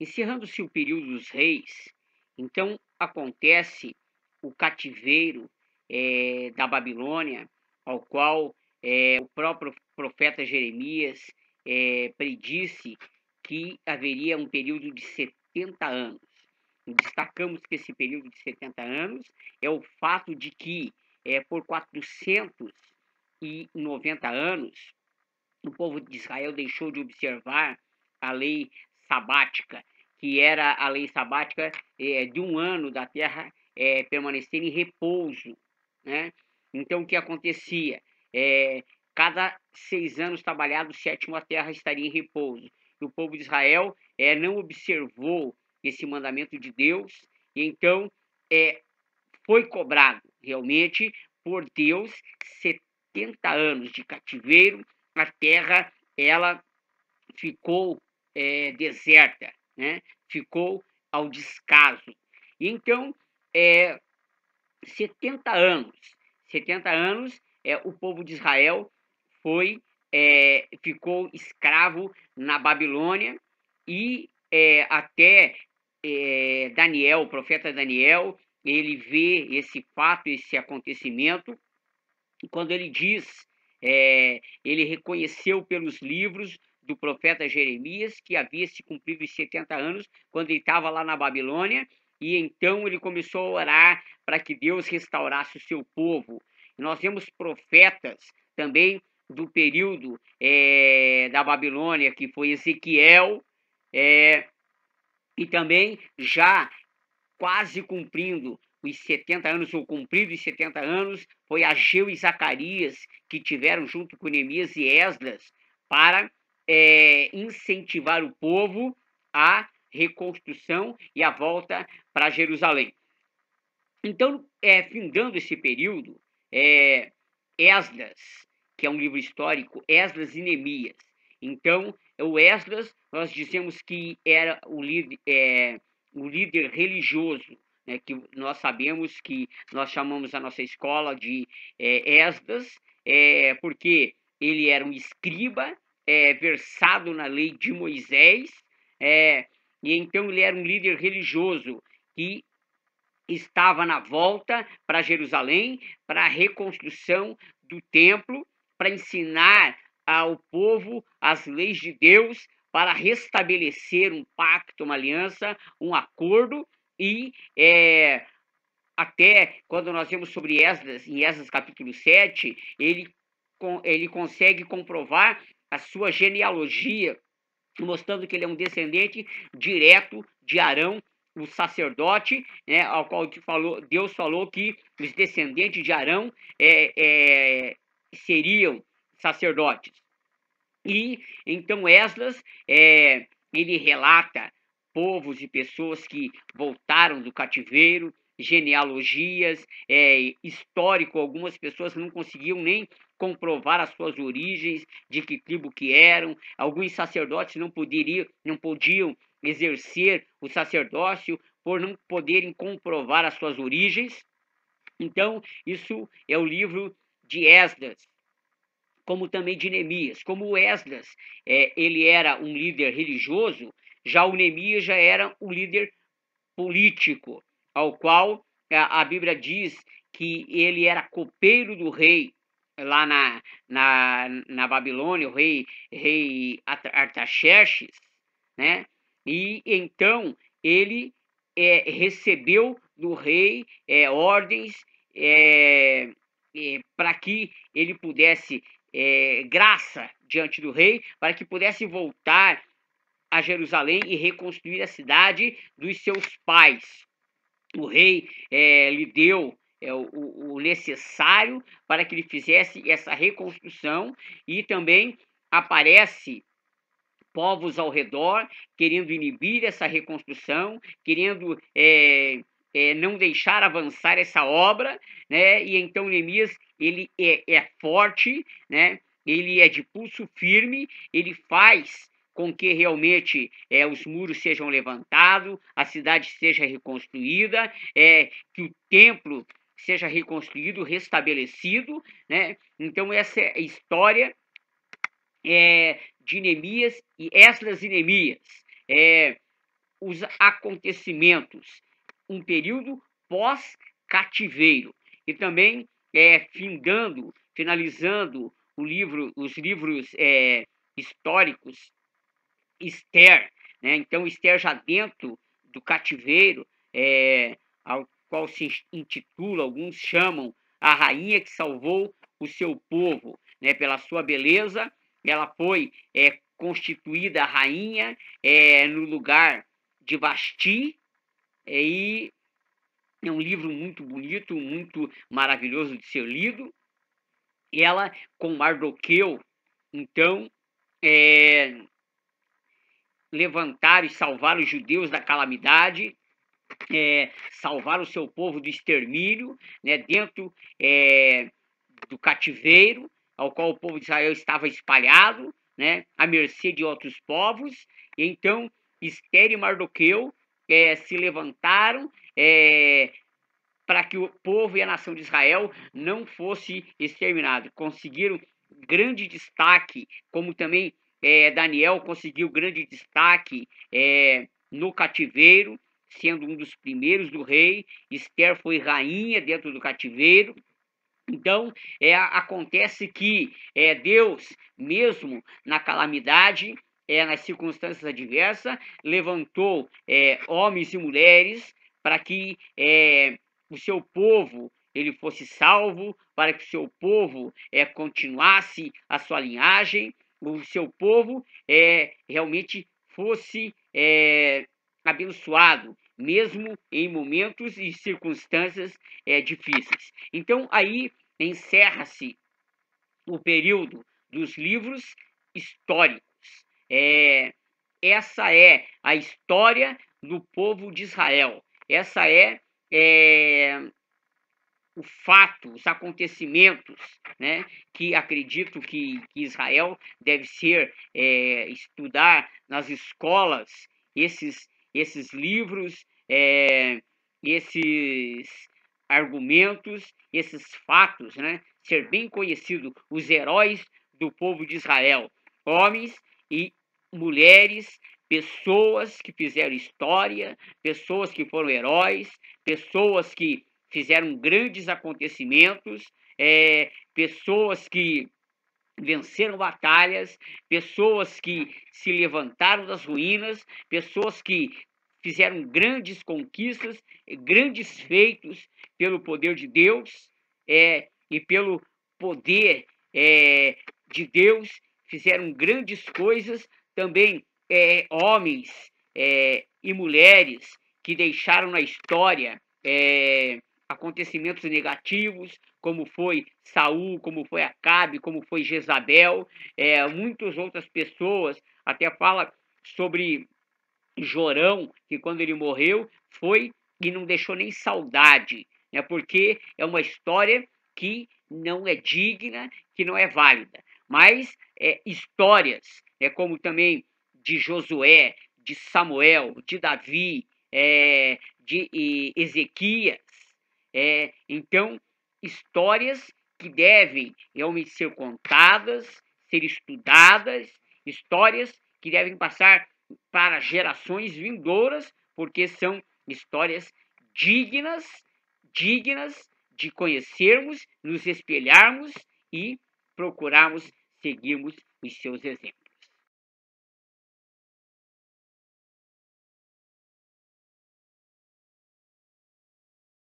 Encerrando-se o período dos reis, então acontece o cativeiro da Babilônia, ao qual o próprio profeta Jeremias predisse que haveria um período de 70 anos. Destacamos que esse período de 70 anos é o fato de que, por 490 anos, o povo de Israel deixou de observar a lei sabática, que era a lei sabática de um ano da terra permanecer em repouso, né? Então, o que acontecia? Cada 6 anos trabalhados, o sétimo a terra estaria em repouso. E o povo de Israel não observou esse mandamento de Deus, e então foi cobrado realmente por Deus 70 anos de cativeiro. A terra ela ficou deserta, né? Ficou ao descaso. E então, 70 anos, 70 anos, o povo de Israel ficou escravo na Babilônia e até Daniel, o profeta Daniel, ele vê esse fato, esse acontecimento, e quando ele diz, ele reconheceu pelos livros do profeta Jeremias que havia se cumprido os 70 anos quando ele estava lá na Babilônia, e então ele começou a orar para que Deus restaurasse o seu povo. E nós vemos profetas também do período da Babilônia, que foi Ezequiel, e também já quase cumprindo os 70 anos, ou cumpridos os 70 anos, foi Ageu e Zacarias que tiveram junto com Neemias e Esdras para incentivar o povo à reconstrução e à volta para Jerusalém. Então, findando esse período, Esdras, que é um livro histórico, Esdras e Neemias. Então, o Esdras, nós dizemos que era o líder religioso, né, que nós sabemos que nós chamamos a nossa escola de Esdras, porque ele era um escriba versado na lei de Moisés, e então ele era um líder religioso que estava na volta para Jerusalém, para a reconstrução do templo, para ensinar ao povo as leis de Deus, para restabelecer um pacto, uma aliança, um acordo, e até quando nós vemos sobre Esdras, em Esdras capítulo 7, ele consegue comprovar a sua genealogia, mostrando que ele é um descendente direto de Arão, o sacerdote, né, ao qual Deus falou que os descendentes de Arão seriam sacerdotes. E então Esdras, ele relata povos e pessoas que voltaram do cativeiro, genealogias, histórico, algumas pessoas não conseguiam nem comprovar as suas origens, de que tribo que eram, alguns sacerdotes não podiam exercer o sacerdócio por não poderem comprovar as suas origens. Então, isso é o livro de Esdras, como também de Neemias. Como o Esdras ele era um líder religioso, já o Neemias já era um líder político, ao qual a Bíblia diz que ele era copeiro do rei lá na Babilônia, o rei Artaxerxes, né? E então ele recebeu do rei ordens para que ele pudesse graça diante do rei, para que pudesse voltar a Jerusalém e reconstruir a cidade dos seus pais. O rei lhe deu o necessário para que ele fizesse essa reconstrução, e também aparece povos ao redor querendo inibir essa reconstrução, querendo não deixar avançar essa obra, né? E então Neemias ele é forte, né? Ele é de pulso firme, ele faz com que realmente os muros sejam levantados, a cidade seja reconstruída, que o templo seja reconstruído, restabelecido, né? Então essa é a história de Neemias e Esdras e Neemias. os acontecimentos, um período pós-cativeiro, e também finalizando os livros históricos, Esther, né? Então, Esther já dentro do cativeiro, ao qual se intitula, alguns chamam a rainha que salvou o seu povo, né? Pela sua beleza, ela foi constituída rainha no lugar de Vasti, e é um livro muito bonito, muito maravilhoso de ser lido. E ela, com Mardoqueu, então, levantar e salvar os judeus da calamidade, salvar o seu povo do extermínio, né, dentro do cativeiro, ao qual o povo de Israel estava espalhado, né, à mercê de outros povos. E então, Esther e Mardoqueu se levantaram para que o povo e a nação de Israel não fosse exterminado. Conseguiram grande destaque, como também Daniel conseguiu grande destaque no cativeiro, sendo um dos primeiros do rei. Esther foi rainha dentro do cativeiro. Então, acontece que Deus, mesmo na calamidade, nas circunstâncias adversas, levantou homens e mulheres para que o seu povo ele fosse salvo, para que o seu povo continuasse a sua linhagem, o seu povo realmente fosse abençoado, mesmo em momentos e circunstâncias difíceis. Então, aí encerra-se o período dos livros históricos. Essa é a história do povo de Israel. Essa o fato, os acontecimentos, né, que acredito que Israel deve estudar nas escolas esses livros, esses argumentos, esses fatos, né, ser bem conhecido, os heróis do povo de Israel, homens e mulheres, pessoas que fizeram história, pessoas que foram heróis, pessoas que fizeram grandes acontecimentos, pessoas que venceram batalhas, pessoas que se levantaram das ruínas, pessoas que fizeram grandes conquistas, grandes feitos pelo poder de Deus e pelo poder de Deus, fizeram grandes coisas, também homens e mulheres que deixaram na história acontecimentos negativos, como foi Saul, como foi Acabe, como foi Jezabel, muitas outras pessoas, até fala sobre Jorão, que quando ele morreu foi e não deixou nem saudade, né, porque é uma história que não é digna, que não é válida. Mas histórias, como também de Josué, de Samuel, de Davi, de Ezequias, então, histórias que devem realmente ser contadas, ser estudadas, histórias que devem passar para gerações vindouras, porque são histórias dignas de conhecermos, nos espelharmos e procurarmos seguirmos os seus exemplos.